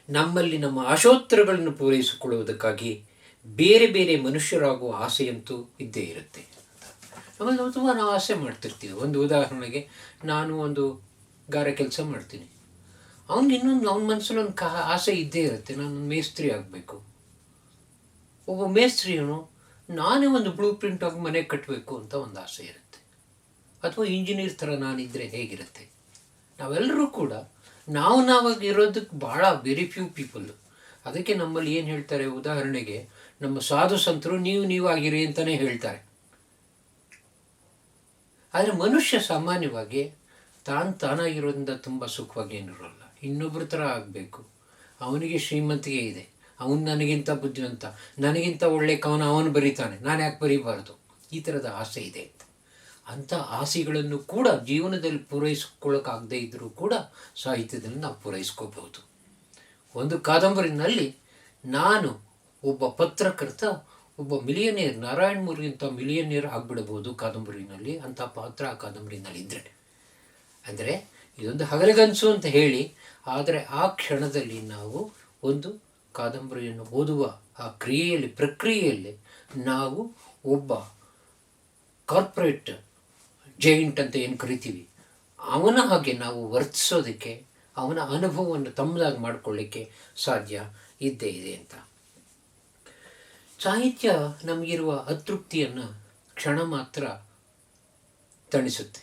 ನಮ್ಮಲ್ಲಿ ನಮ್ಮ ಆಶೋತ್ತರಗಳನ್ನು ಪೂರೈಸಿಕೊಳ್ಳುವುದಕ್ಕಾಗಿ ಬೇರೆ ಬೇರೆ ಮನುಷ್ಯರಾಗುವ ಆಸೆಯಂತೂ ಇದ್ದೇ ಇರುತ್ತೆ. ಆಮೇಲೆ ನಾವು ತುಂಬ ಆಸೆ ಮಾಡ್ತಿರ್ತೀವಿ. ಒಂದು ಉದಾಹರಣೆಗೆ, ನಾನು ಒಂದು ಗಾರೆ ಕೆಲಸ ಮಾಡ್ತೀನಿ, ಅವನು ಇನ್ನೊಂದು ಅವನ ಮನಸ್ಸಲ್ಲಿ ಒಂದು ಆಸೆ ಇದ್ದೇ ಇರುತ್ತೆ, ನಾನು ಮೇಸ್ತ್ರಿ ಆಗಬೇಕು. ಒಬ್ಬ ಮೇಸ್ತ್ರಿಯನು ನಾನೇ ಒಂದು ಬ್ಲೂ ಪ್ರಿಂಟ್ ಆಗಿ ಮನೆ ಕಟ್ಟಬೇಕು ಅಂತ ಒಂದು ಆಸೆ ಇರುತ್ತೆ. ಅಥವಾ ಇಂಜಿನಿಯರ್ ಥರ ನಾನಿದ್ದರೆ ಹೇಗಿರುತ್ತೆ. ನಾವೆಲ್ಲರೂ ಕೂಡ ನಾವಾಗಿ ಇರೋದಕ್ಕೆ ಭಾಳ ವೆರಿ ಫ್ಯೂ ಪೀಪಲ್ಲು. ಅದಕ್ಕೆ ನಮ್ಮಲ್ಲಿ ಏನು ಹೇಳ್ತಾರೆ, ಉದಾಹರಣೆಗೆ ನಮ್ಮ ಸಾಧು ಸಂತರು ನೀವಾಗಿರಿ ಅಂತಲೇ ಹೇಳ್ತಾರೆ. ಆದರೆ ಮನುಷ್ಯ ಸಾಮಾನ್ಯವಾಗಿ ತಾನಾಗಿರೋದ್ರಿಂದ ತುಂಬ ಸುಖವಾಗಿ ಏನಿರೋಲ್ಲ. ಇನ್ನೊಬ್ಬರ ಥರ ಆಗಬೇಕು, ಅವನಿಗೆ ಶ್ರೀಮಂತಿಗೆ ಇದೆ, ಅವನು ನನಗಿಂತ ಬುದ್ಧಿವಂತ, ನನಗಿಂತ ಒಳ್ಳೆ ಕವನ ಅವನು ಬರೀತಾನೆ, ನಾನು ಯಾಕೆ ಬರೀಬಾರ್ದು, ಈ ಥರದ ಆಸೆ ಇದೆ ಅಂತ. ಅಂಥ ಆಸೆಗಳನ್ನು ಕೂಡ ಜೀವನದಲ್ಲಿ ಪೂರೈಸ್ಕೊಳ್ಳೋಕ್ಕಾಗದೇ ಇದ್ದರೂ ಕೂಡ ಸಾಹಿತ್ಯದಲ್ಲಿ ನಾವು ಪೂರೈಸ್ಕೋಬಹುದು. ಒಂದು ಕಾದಂಬರಿನಲ್ಲಿ ನಾನು ಒಬ್ಬ ಪತ್ರಕರ್ತ, ಒಬ್ಬ ಮಿಲಿಯನೇರ್, ನಾರಾಯಣ್ ಮೂರ್ಗಿಂತ ಮಿಲಿಯನೇರ್ ಆಗಿಬಿಡಬಹುದು ಕಾದಂಬರಿನಲ್ಲಿ, ಅಂಥ ಪಾತ್ರ ಆ ಕಾದಂಬರಿನಲ್ಲಿ ಇದ್ದರೆ. ಅಂದರೆ ಇದೊಂದು ಹಗಲಗನಸು ಅಂತ ಹೇಳಿ, ಆದರೆ ಆ ಕ್ಷಣದಲ್ಲಿ ನಾವು ಒಂದು ಕಾದಂಬರಿಯನ್ನು ಓದುವ ಆ ಪ್ರಕ್ರಿಯೆಯಲ್ಲಿ ನಾವು ಒಬ್ಬ ಕಾರ್ಪೊರೇಟ್ ಜೈಂಟ್ ಅಂತ ಏನು ಕರಿತೀವಿ, ಅವನ ಹಾಗೆ ನಾವು ವರ್ತಿಸೋದಕ್ಕೆ, ಅವನ ಅನುಭವವನ್ನು ತಮ್ಮದಾಗಿ ಮಾಡಿಕೊಳ್ಳಿಕ್ಕೆ ಸಾಧ್ಯ ಇದ್ದೇ ಇದೆ ಅಂತ. ಸಾಹಿತ್ಯ ನಮಗಿರುವ ಅತೃಪ್ತಿಯನ್ನು ಕ್ಷಣ ಮಾತ್ರ ತಣಿಸುತ್ತೆ,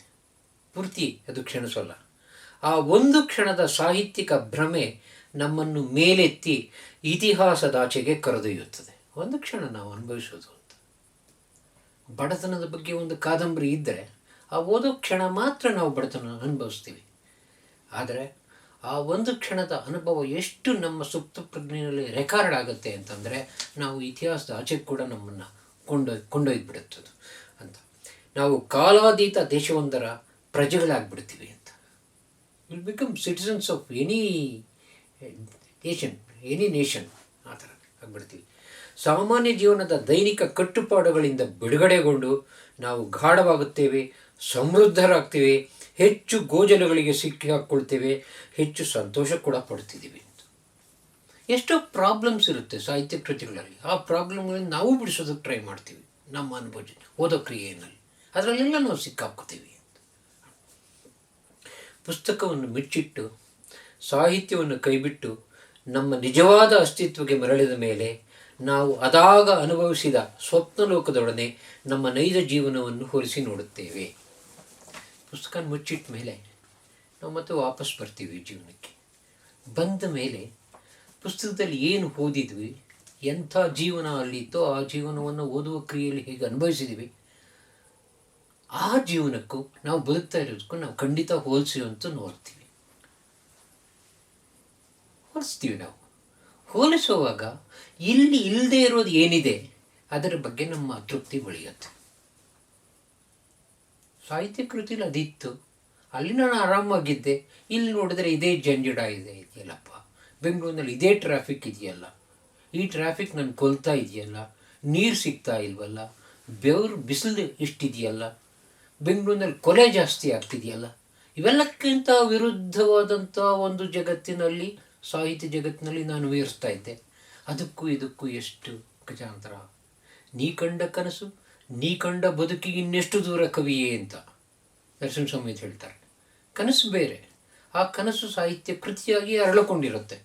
ಪೂರ್ತಿ ಅದು ಕ್ಷಣಿಸೋಲ್ಲ. ಆ ಒಂದು ಕ್ಷಣದ ಸಾಹಿತ್ಯಿಕ ಭ್ರಮೆ ನಮ್ಮನ್ನು ಮೇಲೆತ್ತಿ ಇತಿಹಾಸದಾಚೆಗೆ ಕರೆದೊಯ್ಯುತ್ತದೆ. ಒಂದು ಕ್ಷಣ ನಾವು ಅನುಭವಿಸೋದು ಅಂತ. ಬಡತನದ ಬಗ್ಗೆ ಒಂದು ಕಾದಂಬರಿ ಇದ್ದರೆ ಆ ಓದೋ ಕ್ಷಣ ಮಾತ್ರ ನಾವು ಬಡತನ ಅನುಭವಿಸ್ತೀವಿ. ಆದರೆ ಆ ಒಂದು ಕ್ಷಣದ ಅನುಭವ ಎಷ್ಟು ನಮ್ಮ ಸುಪ್ತ ಪ್ರಜ್ಞೆಯಲ್ಲಿ ರೆಕಾರ್ಡ್ ಆಗುತ್ತೆ ಅಂತಂದರೆ, ನಾವು ಇತಿಹಾಸದ ಆಚೆಗೆ ಕೂಡ ನಮ್ಮನ್ನು ಕೊಂಡೊಯ್ದುಬಿಡುತ್ತದು ಅಂತ. ನಾವು ಕಾಲಾತೀತ ದೇಶವೊಂದರ ಪ್ರಜೆಗಳಾಗ್ಬಿಡ್ತೀವಿ ಅಂತ. Will become citizens of any nation ಆ ಥರ ಆಗ್ಬಿಡ್ತೀವಿ. ಸಾಮಾನ್ಯ ಜೀವನದ ದೈನಿಕ ಕಟ್ಟುಪಾಡುಗಳಿಂದ ಬಿಡುಗಡೆಗೊಂಡು ನಾವು ಗಾಢವಾಗುತ್ತೇವೆ, ಸಮೃದ್ಧರಾಗ್ತೇವೆ, ಹೆಚ್ಚು ಗೋಜಲುಗಳಿಗೆ ಸಿಕ್ಕಿ ಹಾಕ್ಕೊಳ್ತೇವೆ, ಹೆಚ್ಚು ಸಂತೋಷ ಕೂಡ ಪಡ್ತಿದ್ದೀವಿ ಅಂತ. ಎಷ್ಟೋ ಪ್ರಾಬ್ಲಮ್ಸ್ ಇರುತ್ತೆ ಸಾಹಿತ್ಯ ಕೃತಿಗಳಲ್ಲಿ. ಆ ಪ್ರಾಬ್ಲಮ್ಗಳನ್ನು ನಾವು ಬಿಡಿಸೋದಕ್ಕೆ ಟ್ರೈ ಮಾಡ್ತೀವಿ ನಮ್ಮ ಅನುಭವ ಓದೋ ಕ್ರಿಯೆಯಲ್ಲಿ. ಅದರಲ್ಲೆಲ್ಲ ನಾವು ಸಿಕ್ಕಾಕ್ಕೋತೀವಿ ಅಂತ. ಪುಸ್ತಕವನ್ನು ಮುಚ್ಚಿಟ್ಟು ಸಾಹಿತ್ಯವನ್ನು ಕೈಬಿಟ್ಟು ನಮ್ಮ ನಿಜವಾದ ಅಸ್ತಿತ್ವಕ್ಕೆ ಮರಳಿದ ಮೇಲೆ ನಾವು ಅದಾಗ ಅನುಭವಿಸಿದ ಸ್ವಪ್ನಲೋಕದೊಡನೆ ನಮ್ಮ ನೈಜ ಜೀವನವನ್ನು ಹೋಲಿಸಿ ನೋಡುತ್ತೇವೆ. ಪುಸ್ತಕ ಮುಚ್ಚಿಟ್ಟ ಮೇಲೆ ನಾವು ಮತ್ತೆ ವಾಪಸ್ ಬರ್ತೀವಿ ಜೀವನಕ್ಕೆ. ಬಂದ ಮೇಲೆ ಪುಸ್ತಕದಲ್ಲಿ ಏನು ಓದಿದ್ವಿ, ಎಂಥ ಜೀವನ ಅಲ್ಲಿತ್ತೋ ಆ ಜೀವನವನ್ನು ಓದುವ ಕ್ರಿಯೆಯಲ್ಲಿ ಹೇಗೆ ಅನುಭವಿಸಿದ್ದೀವಿ, ಆ ಜೀವನಕ್ಕೂ ನಾವು ಬದುಕ್ತಾ ಇರೋದಕ್ಕೂ ನಾವು ಖಂಡಿತ ಹೋಲಿಸುವಂತೂ ಹೋಲಿಸ್ತೀವಿ. ನಾವು ಹೋಲಿಸುವಾಗ ಇಲ್ಲಿ ಇಲ್ಲದೆ ಇರೋದು ಏನಿದೆ ಅದರ ಬಗ್ಗೆ ನಮ್ಮ ಅತೃಪ್ತಿ ಬೆಳೆಯುತ್ತೆ. ಸಾಹಿತ್ಯ ಕೃತಿಯಲ್ಲಿ ಅದಿತ್ತು, ಅಲ್ಲಿ ನಾನು ಆರಾಮಾಗಿದ್ದೆ, ಇಲ್ಲಿ ನೋಡಿದ್ರೆ ಇದೇ ಜಂಜಡ ಇದೆಯಲ್ಲಪ್ಪ, ಬೆಂಗಳೂರಿನಲ್ಲಿ ಇದೇ ಟ್ರಾಫಿಕ್ ಇದೆಯಲ್ಲ, ಈ ಟ್ರಾಫಿಕ್ ನನ್ನ ಕೊಲ್ತಾ ಇದೆಯಲ್ಲ, ನೀರು ಸಿಗ್ತಾ ಇಲ್ವಲ್ಲ, ಬಿಸಿಲು ಇಷ್ಟಿದೆಯಲ್ಲ, ಬೆಂಗಳೂರಿನಲ್ಲಿ ಕೊಲೆ ಜಾಸ್ತಿ ಆಗ್ತಿದೆಯಲ್ಲ, ಇವೆಲ್ಲಕ್ಕಿಂತ ವಿರುದ್ಧವಾದಂಥ ಒಂದು ಜಗತ್ತಿನಲ್ಲಿ, ಸಾಹಿತ್ಯ ಜಗತ್ತಿನಲ್ಲಿ ನಾನು ವಿಹರಿಸ್ತಾ ಇದ್ದೆ. ಅದಕ್ಕೂ ಇದಕ್ಕೂ ಎಷ್ಟು ಗಜಾಂತರ. ನೀ ಕಂಡ ಕನಸು, ನೀ ಕಂಡ ಬದುಕಿಗೆ ಇನ್ನೆಷ್ಟು ದೂರ ಕವಿಯೇ ಅಂತ ನರಸಿಂಹಸ್ವಾಮಿ ಹೇಳ್ತಾರೆ. ಕನಸು ಬೇರೆ, ಆ ಕನಸು ಸಾಹಿತ್ಯ ಕೃತಿಯಾಗಿ ಅರಳಿಕೊಂಡಿರುತ್ತೆ,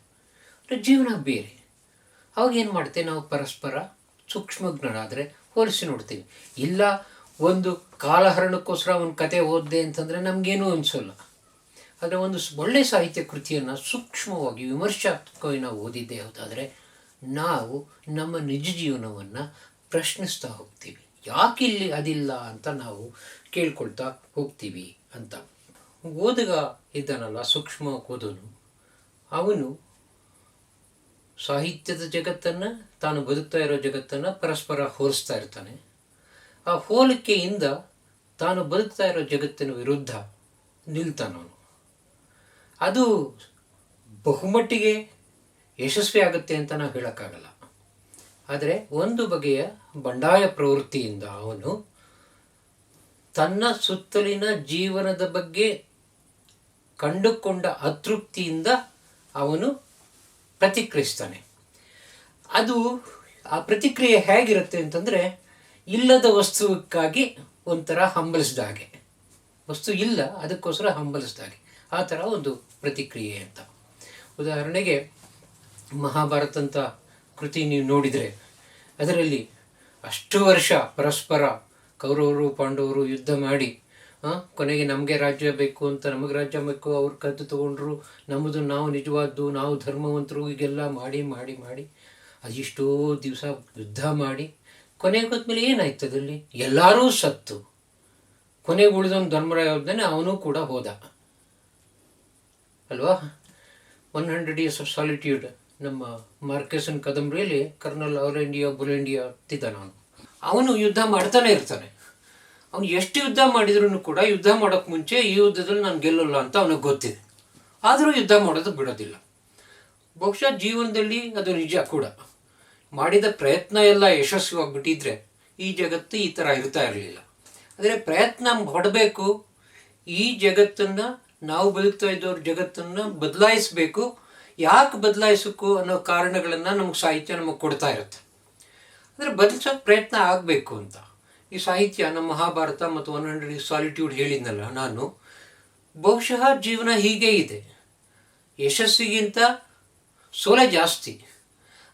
ಜೀವನ ಬೇರೆ. ಅವಾಗ ಏನು ಮಾಡ್ತೇವೆ ನಾವು, ಪರಸ್ಪರ ಸೂಕ್ಷ್ಮಜ್ಞರಾದರೆ ಹೋಲಿಸಿ ನೋಡ್ತೀವಿ. ಇಲ್ಲ ಒಂದು ಕಾಲಹರಣಕ್ಕೋಸ್ಕರ ಒಂದು ಕತೆ ಓದಿದೆ ಅಂತಂದರೆ ನಮಗೇನೂ ಅನಿಸೋಲ್ಲ. ಆದರೆ ಒಂದು ಒಳ್ಳೆಯ ಸಾಹಿತ್ಯ ಕೃತಿಯನ್ನು ಸೂಕ್ಷ್ಮವಾಗಿ ವಿಮರ್ಶಾತ್ಮಕವಾಗಿ ನಾವು ಓದಿದ್ದೇ ಯಾವುದಾದರೆ ನಾವು ನಮ್ಮ ನಿಜ ಜೀವನವನ್ನು ಪ್ರಶ್ನಿಸ್ತಾ ಹೋಗ್ತೀವಿ. ಯಾಕಿಲ್ಲಿ ಅದಿಲ್ಲ ಅಂತ ನಾವು ಕೇಳ್ಕೊಳ್ತಾ ಹೋಗ್ತೀವಿ ಅಂತ. ಓದುಗ ಇದ್ದಾನಲ್ಲ, ಸೂಕ್ಷ್ಮ ಓದೋನು, ಅವನು ಸಾಹಿತ್ಯದ ಜಗತ್ತನ್ನು, ತಾನು ಬದುಕ್ತಾ ಇರೋ ಜಗತ್ತನ್ನು ಪರಸ್ಪರ ಹೋಲಿಸ್ತಾ ಇರ್ತಾನೆ. ಆ ಹೋಲಿಕೆಯಿಂದ ತಾನು ಬದುಕ್ತಾ ಇರೋ ಜಗತ್ತಿನ ವಿರುದ್ಧ ನಿಲ್ತಾನವನು. ಅದು ಬಹುಮಟ್ಟಿಗೆ ಯಶಸ್ವಿ ಆಗುತ್ತೆ ಅಂತ ನಾವು ಹೇಳೋಕ್ಕಾಗಲ್ಲ. ಆದರೆ ಒಂದು ಬಗೆಯ ಬಂಡಾಯ ಪ್ರವೃತ್ತಿಯಿಂದ ಅವನು ತನ್ನ ಸುತ್ತಲಿನ ಜೀವನದ ಬಗ್ಗೆ ಕಂಡುಕೊಂಡ ಅತೃಪ್ತಿಯಿಂದ ಅವನು ಪ್ರತಿಕ್ರಿಯಿಸ್ತಾನೆ. ಅದು ಆ ಪ್ರತಿಕ್ರಿಯೆ ಹೇಗಿರುತ್ತೆ ಅಂತಂದರೆ, ಇಲ್ಲದ ವಸ್ತುವಿಗಾಗಿ ಒಂಥರ ಹಂಬಲಿಸಿದ ಹಾಗೆ, ವಸ್ತು ಇಲ್ಲ ಅದಕ್ಕೋಸ್ಕರ ಹಂಬಲಿಸಿದ ಹಾಗೆ, ಆ ಥರ ಒಂದು ಪ್ರತಿಕ್ರಿಯೆ ಅಂತ. ಉದಾಹರಣೆಗೆ ಮಹಾಭಾರತ ಅಂತ ಕೃತಿ ನೀವು ನೋಡಿದರೆ, ಅದರಲ್ಲಿ ಅಷ್ಟು ವರ್ಷ ಪರಸ್ಪರ ಕೌರವರು ಪಾಂಡವರು ಯುದ್ಧ ಮಾಡಿ ಕೊನೆಗೆ ನಮಗೆ ರಾಜ್ಯ ಬೇಕು ಅಂತ, ನಮಗೆ ರಾಜ್ಯ ಬೇಕು, ಅವ್ರು ಕದ್ದು ತಗೊಂಡ್ರು, ನಮ್ಮದು ನಾವು ನಿಜವಾದ್ದು, ನಾವು ಧರ್ಮವಂತರು, ಹೀಗೆಲ್ಲ ಮಾಡಿ ಮಾಡಿ ಮಾಡಿ ಅದೆಷ್ಟೋ ದಿವಸ ಯುದ್ಧ ಮಾಡಿ ಕೊನೆಗೆ ಹೋದ್ಮೇಲೆ ಏನಾಯ್ತು ಅದರಲ್ಲಿ? ಎಲ್ಲರೂ ಸತ್ತು. ಕೊನೆಗೆ ಉಳಿದವನು ಧರ್ಮರಾಯ ಹೋದಾನೆ, ಅವನು ಕೂಡ ಹೋದ ಅಲ್ವಾ. 100 Years of Solitude ನಮ್ಮ ಮಾರ್ಕೆಸನ್ ಕಾದಂಬರಿಯಲ್ಲಿ ಕರ್ನಲ್ ಬುಲೆಂಡಿಯಾ ತಿದ್ದಾನ. ಅವನು ಯುದ್ಧ ಮಾಡ್ತಾನೆ ಇರ್ತಾನೆ. ಅವನು ಎಷ್ಟು ಯುದ್ಧ ಮಾಡಿದ್ರೂ ಕೂಡ ಯುದ್ಧ ಮಾಡೋಕ್ಕೆ ಮುಂಚೆ ಈ ಯುದ್ಧದಲ್ಲಿ ನಾನು ಗೆಲ್ಲಲ್ಲ ಅಂತ ಅವನಿಗೆ ಗೊತ್ತಿದೆ. ಆದರೂ ಯುದ್ಧ ಮಾಡೋದು ಬಿಡೋದಿಲ್ಲ. ಬಹುಶಃ ಜೀವನದಲ್ಲಿ ಅದು ನಿಜ ಕೂಡ. ಮಾಡಿದ ಪ್ರಯತ್ನ ಎಲ್ಲ ಯಶಸ್ವಿಯಾಗ್ಬಿಟ್ಟಿದ್ರೆ ಈ ಜಗತ್ತು ಈ ಥರ ಇರ್ತಾ ಇರಲಿಲ್ಲ. ಆದರೆ ಪ್ರಯತ್ನ ಪಡಬೇಕು. ಈ ಜಗತ್ತನ್ನು, ನಾವು ಬದುಕ್ತಾ ಇದ್ದವ್ರ ಜಗತ್ತನ್ನು ಬದಲಾಯಿಸಬೇಕು. ಯಾಕೆ ಬದಲಾಯಿಸಬೇಕು ಅನ್ನೋ ಕಾರಣಗಳನ್ನು ನಮಗೆ ಸಾಹಿತ್ಯ ನಮಗೆ ಕೊಡ್ತಾ ಇರುತ್ತೆ. ಅಂದರೆ ಬದಲಿಸೋಕೆ ಪ್ರಯತ್ನ ಆಗಬೇಕು ಅಂತ ಈ ಸಾಹಿತ್ಯ, ನಮ್ಮ ಮಹಾಭಾರತ ಮತ್ತು 100 Years Solitude ಹೇಳಿದ್ನಲ್ಲ ನಾನು, ಬಹುಶಃ ಜೀವನ ಹೀಗೆ ಇದೆ. ಯಶಸ್ಸಿಗಿಂತ ಸೋಲೆ ಜಾಸ್ತಿ.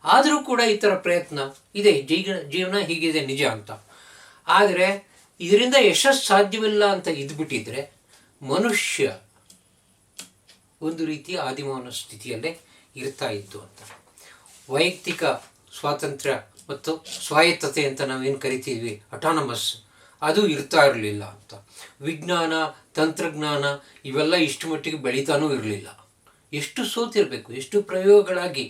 ಆದರೂ ಕೂಡ ಈ ಥರ ಪ್ರಯತ್ನ ಇದೆ. ಜೀವನ ಹೀಗಿದೆ ನಿಜ ಅಂತ. ಆದರೆ ಇದರಿಂದ ಯಶಸ್ಸು ಸಾಧ್ಯವಿಲ್ಲ ಅಂತ ಇದ್ಬಿಟ್ಟಿದ್ರೆ ಮನುಷ್ಯ ಒಂದು ರೀತಿಯ ಆದಿಮಾನವ ಸ್ಥಿತಿಯಲ್ಲೇ ಇರ್ತಾ ಇದ್ದು ಅಂತ. ವೈಯಕ್ತಿಕ ಸ್ವಾತಂತ್ರ್ಯ ಮತ್ತು ಸ್ವಾಯತ್ತತೆ ಅಂತ ನಾವೇನು ಕರಿತೀವಿ, ಅಟಾನಮಸ್, ಅದು ಇರ್ತಾ ಇರಲಿಲ್ಲ ಅಂತ. ವಿಜ್ಞಾನ, ತಂತ್ರಜ್ಞಾನ ಇವೆಲ್ಲ ಇಷ್ಟು ಮಟ್ಟಿಗೆ ಬೆಳೀತಾನೂ ಇರಲಿಲ್ಲ. ಎಷ್ಟು ಸೋತಿರಬೇಕು, ಎಷ್ಟು ಪ್ರಯೋಗಗಳಾಗಿ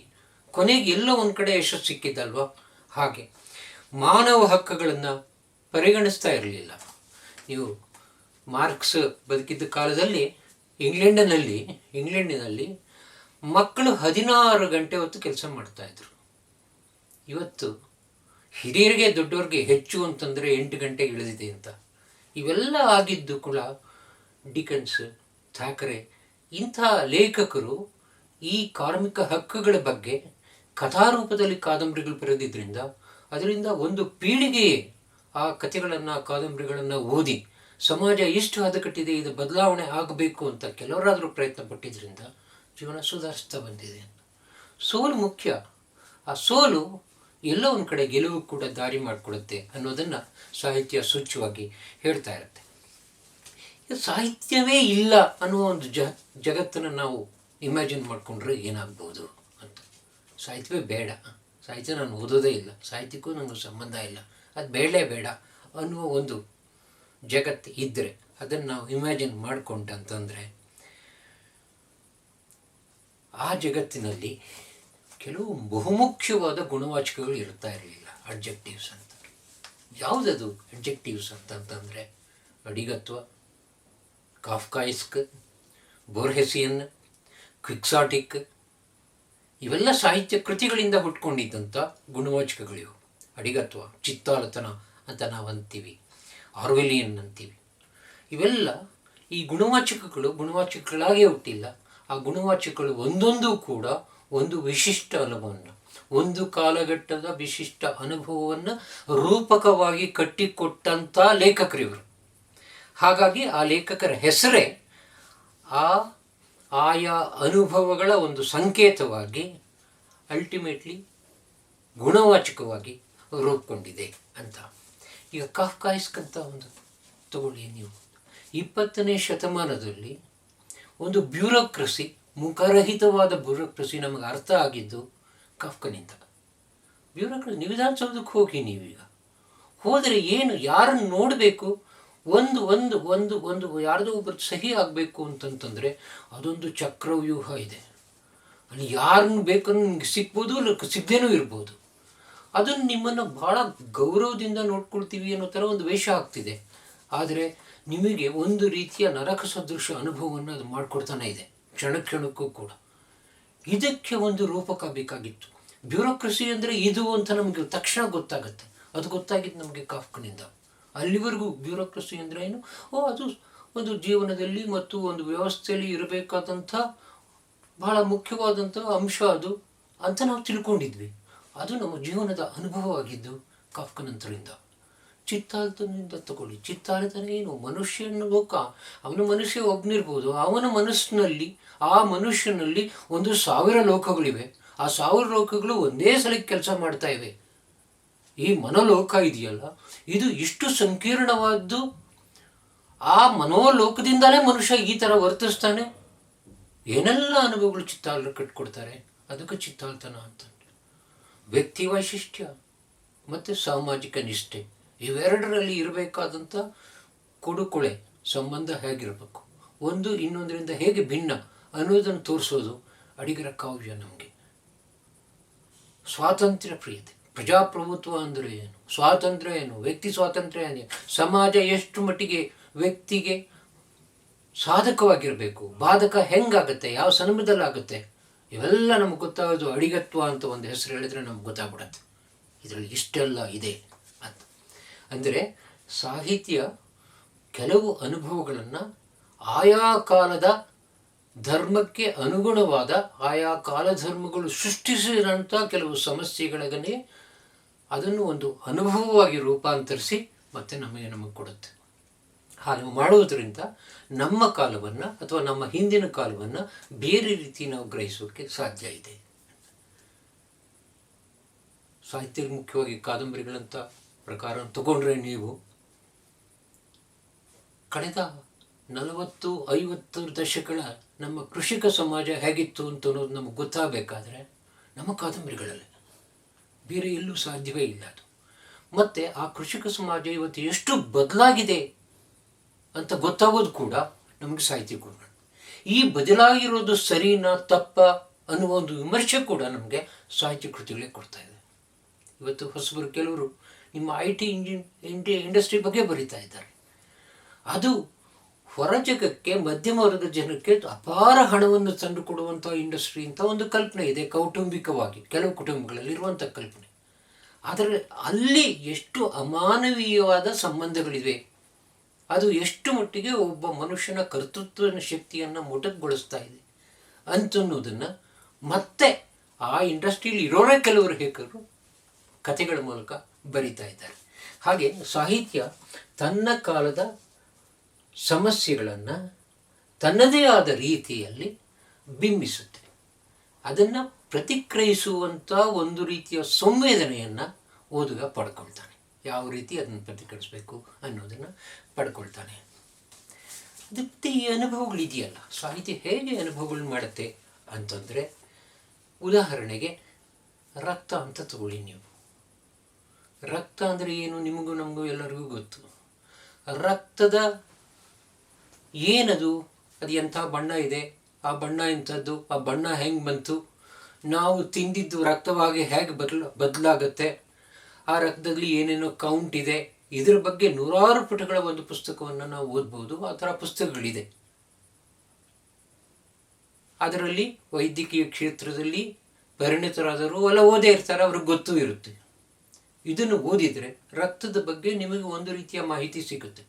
ಕೊನೆಗೆ ಎಲ್ಲ ಒಂದು ಕಡೆ ಯಶಸ್ಸು ಸಿಕ್ಕಿದ್ದಲ್ವ. ಹಾಗೆ ಮಾನವ ಹಕ್ಕುಗಳನ್ನು ಪರಿಗಣಿಸ್ತಾ ಇರಲಿಲ್ಲ. ನೀವು ಮಾರ್ಕ್ಸ್ ಬದುಕಿದ್ದ ಕಾಲದಲ್ಲಿ ಇಂಗ್ಲೆಂಡಿನಲ್ಲಿ ಮಕ್ಕಳು 16 ಗಂಟೆ ಹೊತ್ತು ಕೆಲಸ ಮಾಡ್ತಾಯಿದ್ರು. ಇವತ್ತು ಹಿರಿಯರಿಗೆ ದೊಡ್ಡವ್ರಿಗೆ ಹೆಚ್ಚು ಅಂತಂದರೆ 8 ಗಂಟೆಗೆ ಇಳಿದಿದೆ ಅಂತ. ಇವೆಲ್ಲ ಆಗಿದ್ದು ಕೂಡ ಡಿಕನ್ಸ್, ಥಾಕರೆ ಇಂಥ ಲೇಖಕರು ಈ ಕಾರ್ಮಿಕ ಹಕ್ಕುಗಳ ಬಗ್ಗೆ ಕಥಾರೂಪದಲ್ಲಿ ಕಾದಂಬರಿಗಳು ಬರೆದಿದ್ದರಿಂದ ಅದರಿಂದ ಒಂದು ಪೀಳಿಗೆಯೇ ಆ ಕಥೆಗಳನ್ನು, ಕಾದಂಬರಿಗಳನ್ನು ಓದಿ ಸಮಾಜ ಎಷ್ಟು ಹದಕಟ್ಟಿದೆ, ಇದು ಬದಲಾವಣೆ ಆಗಬೇಕು ಅಂತ ಕೆಲವರಾದರೂ ಪ್ರಯತ್ನ ಪಟ್ಟಿದ್ದರಿಂದ ಜೀವನ ಸುಧಾರಿಸ್ತಾ ಬಂದಿದೆ. ಸೋಲು ಮುಖ್ಯ. ಆ ಸೋಲು ಎಲ್ಲೋ ಒಂದು ಕಡೆ ಗೆಲುವು ಕೂಡ ದಾರಿ ಮಾಡಿಕೊಡುತ್ತೆ ಅನ್ನೋದನ್ನು ಸಾಹಿತ್ಯ ಸೂಚ್ಯವಾಗಿ ಹೇಳ್ತಾ ಇರುತ್ತೆ. ಸಾಹಿತ್ಯವೇ ಇಲ್ಲ ಅನ್ನುವ ಒಂದು ಜಗತ್ತನ್ನು ನಾವು ಇಮ್ಯಾಜಿನ್ ಮಾಡಿಕೊಂಡ್ರೆ ಏನಾಗ್ಬೋದು ಅಂತ. ಸಾಹಿತ್ಯವೇ ಬೇಡ, ಸಾಹಿತ್ಯ ನಾನು ಓದೋದೇ ಇಲ್ಲ, ಸಾಹಿತ್ಯಕ್ಕೂ ನನಗೂ ಸಂಬಂಧ ಇಲ್ಲ, ಅದು ಬೇಡ ಅನ್ನುವ ಒಂದು ಜಗತ್ತು ಇದ್ದರೆ ಅದನ್ನು ನಾವು ಇಮ್ಯಾಜಿನ್ ಮಾಡಿಕೊಂಡಂತಂದರೆ ಆ ಜಗತ್ತಿನಲ್ಲಿ ಕೆಲವು ಬಹುಮುಖ್ಯವಾದ ಗುಣವಾಚಕಗಳು ಇರ್ತಾ ಇರಲಿಲ್ಲ, ಅಡ್ಜೆಕ್ಟಿವ್ಸ್ ಅಂತ. ಯಾವುದದು ಅಡ್ಜೆಕ್ಟಿವ್ಸ್ ಅಂತಂತಂದರೆ ಅಡಿಗತ್ವ, ಕಾಫ್ಕಾಯಿಸ್ಕ್, ಬೋರ್ಹೆಸಿಯನ್, ಕ್ವಿಕ್ಸಾಟಿಕ್ ಇವೆಲ್ಲ ಸಾಹಿತ್ಯ ಕೃತಿಗಳಿಂದ ಹುಟ್ಕೊಂಡಿದ್ದಂಥ ಗುಣವಾಚಕಗಳಿವು. ಅಡಿಗತ್ವ, ಚಿತ್ತಾಲತನ ಅಂತ ನಾವು ಅಂತೀವಿ, ಆರ್ವೆಲಿಯನ್ ಅಂತೀವಿ. ಇವೆಲ್ಲ ಈ ಗುಣವಾಚಕಗಳಾಗೇ ಹುಟ್ಟಿಲ್ಲ. ಆ ಗುಣವಾಚಕಗಳು ಒಂದೊಂದು ಕೂಡ ಒಂದು ವಿಶಿಷ್ಟ ಅನುಭವವನ್ನು, ಒಂದು ಕಾಲಘಟ್ಟದ ವಿಶಿಷ್ಟ ಅನುಭವವನ್ನು ರೂಪಕವಾಗಿ ಕಟ್ಟಿಕೊಟ್ಟಂಥ ಲೇಖಕರಿವರು. ಹಾಗಾಗಿ ಆ ಲೇಖಕರ ಹೆಸರೇ ಆಯಾ ಅನುಭವಗಳ ಒಂದು ಸಂಕೇತವಾಗಿ ಅಲ್ಟಿಮೇಟ್ಲಿ ಗುಣವಾಚಕವಾಗಿ ರೂಪುಗೊಂಡಿದೆ ಅಂತ. ಈಗ ಕಾಫ್ಕಾಯಿಸ್ಕ್ ಅಂತ ಒಂದು ತಗೊಳ್ಳಿ ನೀವು. 20ನೇ ಶತಮಾನದಲ್ಲಿ ಒಂದು ಬ್ಯೂರೋಕ್ರಸಿ, ಮುಖರಹಿತವಾದ ಬ್ಯೂರೋಕ್ರಸಿ ನಮಗೆ ಅರ್ಥ ಆಗಿದ್ದು ಕಾಫ್ಕನಿಂದ. ಬ್ಯೂರೋಕ್ರಸಿ, ನೀವು ವಿಧಾನಸೌಧಕ್ಕೆ ಹೋಗಿ, ನೀವೀಗ ಹೋದರೆ ಏನು, ಯಾರನ್ನು ನೋಡಬೇಕು, ಒಂದು ಒಂದು ಒಂದು ಒಂದು ಯಾರ್ದೋ ಒಬ್ಬರು ಸಹಿ ಆಗಬೇಕು ಅಂತಂತಂದರೆ ಅದೊಂದು ಚಕ್ರವ್ಯೂಹ ಇದೆ. ಅಲ್ಲಿ ಯಾರನ್ನು ಬೇಕನ್ನು ನಿಮ್ಗೆ ಸಿಗ್ಬೋದು, ಸಿಗದೇನೂ ಇರ್ಬೋದು. ಅದನ್ನು ನಿಮ್ಮನ್ನು ಭಾಳ ಗೌರವದಿಂದ ನೋಡ್ಕೊಳ್ತೀವಿ ಅನ್ನೋ ಥರ ಒಂದು ವೇಷ ಆಗ್ತಿದೆ. ಆದರೆ ನಿಮಗೆ ಒಂದು ರೀತಿಯ ನರಕ ಸದೃಶ ಅನುಭವವನ್ನು ಅದು ಮಾಡಿಕೊಡ್ತಾನೆ ಇದೆ ಕ್ಷಣಕ್ಕೂ ಕೂಡ. ಇದಕ್ಕೆ ಒಂದು ರೂಪಕ ಬೇಕಾಗಿತ್ತು. ಬ್ಯೂರೋಕ್ರಸಿ ಅಂದರೆ ಇದು ಅಂತ ನಮಗೆ ತಕ್ಷಣ ಗೊತ್ತಾಗುತ್ತೆ. ಅದು ಗೊತ್ತಾಗಿದ್ದು ನಮಗೆ ಕಾಫ್ಕನಿಂದ. ಅಲ್ಲಿವರೆಗೂ ಬ್ಯೂರೋಕ್ರಸಿ ಅಂದರೆ ಏನು, ಅದು ಒಂದು ಜೀವನದಲ್ಲಿ ಮತ್ತು ಒಂದು ವ್ಯವಸ್ಥೆಯಲ್ಲಿ ಇರಬೇಕಾದಂಥ ಬಹಳ ಮುಖ್ಯವಾದಂಥ ಅಂಶ ಅದು ಅಂತ ನಾವು ತಿಳ್ಕೊಂಡಿದ್ವಿ. ಅದು ನಮ್ಮ ಜೀವನದ ಅನುಭವವಾಗಿದ್ದು ಕಾಫ್ಕನಂತರಿಂದ. ಚಿತ್ತಾಲ್ತನಿಂದ ತಗೊಳ್ಳಿ. ಚಿತ್ತಾಲ್ತನ ಏನು? ಮನುಷ್ಯನ ಲೋಕ. ಅವನ ಮನುಷ್ಯ ಒಬ್ಬನಿರ್ಬೋದು, ಅವನ ಮನಸ್ಸಿನಲ್ಲಿ, ಆ ಮನುಷ್ಯನಲ್ಲಿ 1,000 ಲೋಕಗಳಿವೆ. ಆ 1000 ಲೋಕಗಳು ಒಂದೇ ಸಲಕ್ಕೆ ಕೆಲಸ ಮಾಡ್ತಾ ಇವೆ. ಈ ಮನೋಲೋಕ ಇದೆಯಲ್ಲ, ಇದು ಇಷ್ಟು ಸಂಕೀರ್ಣವಾದ್ದು. ಆ ಮನೋಲೋಕದಿಂದಲೇ ಮನುಷ್ಯ ಈ ಥರ ವರ್ತಿಸ್ತಾನೆ. ಏನೆಲ್ಲ ಅನುಭವಗಳು ಚಿತ್ತಾಲ ಕಟ್ಕೊಡ್ತಾರೆ. ಅದಕ್ಕೆ ಚಿತ್ತಾಲ್ತನ ಅಂತ. ವ್ಯಕ್ತಿ ವೈಶಿಷ್ಟ್ಯ ಮತ್ತು ಸಾಮಾಜಿಕ ನಿಷ್ಠೆ, ಇವೆರಡರಲ್ಲಿ ಇರಬೇಕಾದಂಥ ಕೊಡುಕೊಳೆ ಸಂಬಂಧ ಹೇಗಿರಬೇಕು, ಒಂದು ಇನ್ನೊಂದರಿಂದ ಹೇಗೆ ಭಿನ್ನ ಅನ್ನೋದನ್ನು ತೋರಿಸೋದು ಅಡಿಗರ ಕಾವ್ಯ. ನಮಗೆ ಸ್ವಾತಂತ್ರ್ಯ ಪ್ರಿಯತೆ, ಪ್ರಜಾಪ್ರಭುತ್ವ ಅಂದರೆ ಏನು, ಸ್ವಾತಂತ್ರ್ಯ ಏನು, ವ್ಯಕ್ತಿ ಸ್ವಾತಂತ್ರ್ಯ ಏನು, ಸಮಾಜ ಎಷ್ಟು ಮಟ್ಟಿಗೆ ವ್ಯಕ್ತಿಗೆ ಸಾಧಕವಾಗಿರಬೇಕು, ಬಾಧಕ ಹೆಂಗಾಗುತ್ತೆ, ಯಾವ ಸಂದರ್ಭದಲ್ಲಾಗುತ್ತೆ, ಇವೆಲ್ಲ ನಮ್ಗೆ ಗೊತ್ತಾಗೋದು ಅಡಿಗತ್ವ ಅಂತ ಒಂದು ಹೆಸರು ಹೇಳಿದ್ರೆ ನಮ್ಗೆ ಗೊತ್ತಾಗ್ಬಿಡತ್ತೆ. ಇದರಲ್ಲಿ ಇಷ್ಟೆಲ್ಲ ಇದೆ ಅಂತ. ಅಂದರೆ ಸಾಹಿತ್ಯ ಕೆಲವು ಅನುಭವಗಳನ್ನು ಆಯಾ ಕಾಲದ ಧರ್ಮಕ್ಕೆ ಅನುಗುಣವಾದ, ಆಯಾ ಕಾಲಧರ್ಮಗಳು ಸೃಷ್ಟಿಸಿದಂಥ ಕೆಲವು ಸಮಸ್ಯೆಗಳಿಗೆ ಅದನ್ನು ಒಂದು ಅನುಭವವಾಗಿ ರೂಪಾಂತರಿಸಿ ಮತ್ತೆ ನಮಗೆ ಕೊಡುತ್ತೆ. ಹಾಗೆ ಮಾಡುವುದರಿಂದ ನಮ್ಮ ಕಾಲವನ್ನು ಅಥವಾ ನಮ್ಮ ಹಿಂದಿನ ಕಾಲವನ್ನು ಬೇರೆ ರೀತಿ ನಾವು ಗ್ರಹಿಸೋಕ್ಕೆ ಸಾಧ್ಯ ಇದೆ. ಸಾಹಿತ್ಯ ಮುಖ್ಯವಾಗಿ ಕಾದಂಬರಿಗಳಂತ ಪ್ರಕಾರ ತಗೊಂಡ್ರೆ ನೀವು ಕಳೆದ 40-50 ದಶಕಗಳ ನಮ್ಮ ಕೃಷಿಕ ಸಮಾಜ ಹೇಗಿತ್ತು ಅಂತ ಅನ್ನೋದು ನಮಗೆ ಗೊತ್ತಾಗಬೇಕಾದ್ರೆ ನಮ್ಮ ಕಾದಂಬರಿಗಳಲ್ಲಿ, ಬೇರೆ ಎಲ್ಲೂ ಸಾಧ್ಯವೇ ಇಲ್ಲ ಅದು. ಮತ್ತು ಆ ಕೃಷಿಕ ಸಮಾಜ ಇವತ್ತು ಎಷ್ಟು ಬದಲಾಗಿದೆ ಅಂತ ಗೊತ್ತಾಗೋದು ಕೂಡ ನಮಗೆ ಸಾಹಿತ್ಯ ಗುಣಗಳು. ಈ ಬದಲಾಗಿರೋದು ಸರಿನಾ ತಪ್ಪ ಅನ್ನುವ ಒಂದು ವಿಮರ್ಶೆ ಕೂಡ ನಮಗೆ ಸಾಹಿತ್ಯ ಕೃತಿಗಳೇ ಕೊಡ್ತಾ ಇದೆ. ಇವತ್ತು ಹೊಸಬರು ಕೆಲವರು ನಿಮ್ಮ IT ಇಂಡಸ್ಟ್ರಿ ಬಗ್ಗೆ ಬರೀತಾ ಇದ್ದಾರೆ. ಅದು ಹೊರ ಜಗಕ್ಕೆ, ಮಧ್ಯಮ ವರ್ಗದ ಜನಕ್ಕೆ ಅಪಾರ ಹಣವನ್ನು ತಂದು ಕೊಡುವಂಥ ಇಂಡಸ್ಟ್ರಿ ಅಂತ ಒಂದು ಕಲ್ಪನೆ ಇದೆ ಕೌಟುಂಬಿಕವಾಗಿ, ಕೆಲವು ಕುಟುಂಬಗಳಲ್ಲಿ ಇರುವಂಥ ಕಲ್ಪನೆ. ಆದರೆ ಅಲ್ಲಿ ಎಷ್ಟು ಅಮಾನವೀಯವಾದ ಸಂಬಂಧಗಳಿವೆ, ಅದು ಎಷ್ಟು ಮಟ್ಟಿಗೆ ಒಬ್ಬ ಮನುಷ್ಯನ ಕರ್ತೃತ್ವ ಶಕ್ತಿಯನ್ನು ಮೊಟಕುಗೊಳಿಸ್ತಾ ಇದೆ ಅಂತನ್ನೋದನ್ನು ಮತ್ತೆ ಆ ಇಂಡಸ್ಟ್ರಿಯಲ್ಲಿ ಇರೋರೇ ಕೆಲವರು ಹೇಗರು ಕಥೆಗಳ ಮೂಲಕ ಬರಿತಾ ಇದ್ದಾರೆ. ಹಾಗೆ ಸಾಹಿತ್ಯ ತನ್ನ ಕಾಲದ ಸಮಸ್ಯೆಗಳನ್ನು ತನ್ನದೇ ಆದ ರೀತಿಯಲ್ಲಿ ಬಿಂಬಿಸುತ್ತೆ. ಅದನ್ನು ಪ್ರತಿಕ್ರಿಯಿಸುವಂಥ ಒಂದು ರೀತಿಯ ಸಂವೇದನೆಯನ್ನು ಓದುಗ ಪಡ್ಕೊಳ್ತಾನೆ. ಯಾವ ರೀತಿ ಅದನ್ನು ಪ್ರತಿಕ್ರಿಯಿಸಬೇಕು ಅನ್ನೋದನ್ನು ಪಡ್ಕೊಳ್ತಾನೆ. ಅದಕ್ಕೆ ಈ ಅನುಭವಗಳಿದೆಯಲ್ಲ, ಸಾಹಿತ್ಯ ಹೇಗೆ ಅನುಭವಗಳು ಮಾಡುತ್ತೆ ಅಂತಂದರೆ, ಉದಾಹರಣೆಗೆ ರಕ್ತ ಅಂತ ತಗೊಳ್ಳಿ ನೀವು. ರಕ್ತ ಅಂದರೆ ಏನು ನಿಮಗೂ ನಮಗೂ ಎಲ್ಲರಿಗೂ ಗೊತ್ತು. ರಕ್ತದ ಏನದು, ಅದು ಎಂಥ ಬಣ್ಣ ಇದೆ, ಆ ಬಣ್ಣ ಎಂಥದ್ದು, ಆ ಬಣ್ಣ ಹೆಂಗೆ ಬಂತು, ನಾವು ತಿಂದಿದ್ದು ರಕ್ತವಾಗಿ ಹೇಗೆ ಬದಲಾಗತ್ತೆ, ಆ ರಕ್ತದಲ್ಲಿ ಏನೇನೋ ಕೌಂಟ್ ಇದೆ, ಇದರ ಬಗ್ಗೆ 100 ಪುಟಗಳ ಒಂದು ಪುಸ್ತಕವನ್ನು ನಾವು ಓದ್ಬೋದು. ಆ ಥರ ಪುಸ್ತಕಗಳಿದೆ. ಅದರಲ್ಲಿ ವೈದ್ಯಕೀಯ ಕ್ಷೇತ್ರದಲ್ಲಿ ಪರಿಣಿತರಾದರೂ ಎಲ್ಲ ಓದೇ ಇರ್ತಾರೆ, ಅವ್ರಿಗೆ ಗೊತ್ತೂ ಇರುತ್ತೆ. ಇದನ್ನು ಓದಿದರೆ ರಕ್ತದ ಬಗ್ಗೆ ನಿಮಗೆ ಒಂದು ರೀತಿಯ ಮಾಹಿತಿ ಸಿಗುತ್ತೆ.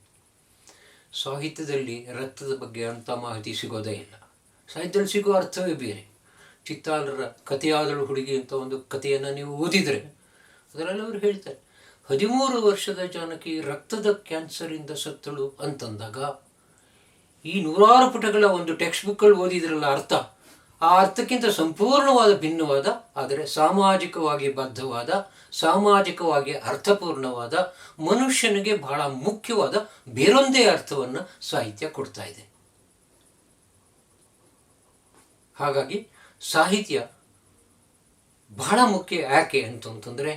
ಸಾಹಿತ್ಯದಲ್ಲಿ ರಕ್ತದ ಬಗ್ಗೆ ಅಂಥ ಮಾಹಿತಿ ಸಿಗೋದೇ ಇಲ್ಲ. ಸಾಹಿತ್ಯದಲ್ಲಿ ಸಿಗೋ ಅರ್ಥವೇ ಬೇರೆ. ಚಿತ್ತಾಲರ ಕಥೆಯಾದಳು ಹುಡುಗಿ ಅಂತ ಒಂದು ಕಥೆಯನ್ನು ನೀವು ಓದಿದರೆ ಅದರಲ್ಲಿ ಅವರು ಹೇಳ್ತಾರೆ, 13 ವರ್ಷದ ಜಾನಕಿ ರಕ್ತದ ಕ್ಯಾನ್ಸರಿಂದ ಸತ್ತಳು ಅಂತಂದಾಗ ಈ 100 ಪುಟಗಳ ಒಂದು ಟೆಕ್ಸ್ಟ್ ಬುಕ್ಕಲ್ಲಿ ಓದಿದ್ರಲ್ಲ ಅರ್ಥ, ಆ ಅರ್ಥಕ್ಕಿಂತ ಸಂಪೂರ್ಣವಾದ ಭಿನ್ನವಾದ, ಆದರೆ ಸಾಮಾಜಿಕವಾಗಿ ಬದ್ಧವಾದ, ಸಾಮಾಜಿಕವಾಗಿ ಅರ್ಥಪೂರ್ಣವಾದ, ಮನುಷ್ಯನಿಗೆ ಬಹಳ ಮುಖ್ಯವಾದ ಬೇರೊಂದೇ ಅರ್ಥವನ್ನು ಸಾಹಿತ್ಯ ಕೊಡ್ತಾ ಇದೆ. ಹಾಗಾಗಿ ಸಾಹಿತ್ಯ ಬಹಳ ಮುಖ್ಯ. ಯಾಕೆ ಅಂತಂತಂದರೆ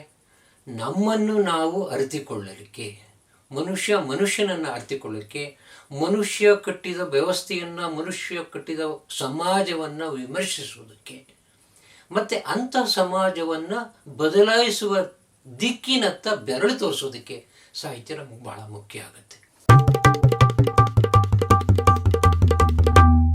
ನಮ್ಮನ್ನು ನಾವು ಅರಿತುಕೊಳ್ಳಲಿಕ್ಕೆ, ಮನುಷ್ಯನನ್ನು ಅರಿತುಕೊಳ್ಳಲಿಕ್ಕೆ, ಮನುಷ್ಯ ಕಟ್ಟಿದ ವ್ಯವಸ್ಥೆಯನ್ನು, ಮನುಷ್ಯ ಕಟ್ಟಿದ ಸಮಾಜವನ್ನು ವಿಮರ್ಶಿಸುವುದಕ್ಕೆ, ಮತ್ತು ಅಂಥ ಸಮಾಜವನ್ನು ಬದಲಾಯಿಸುವ ದಿಕ್ಕಿನತ್ತ ಬೆರಳು ತೋರಿಸೋದಕ್ಕೆ ಸಾಹಿತ್ಯ ನಮಗೆ ಬಹಳ ಮುಖ್ಯ ಆಗುತ್ತೆ.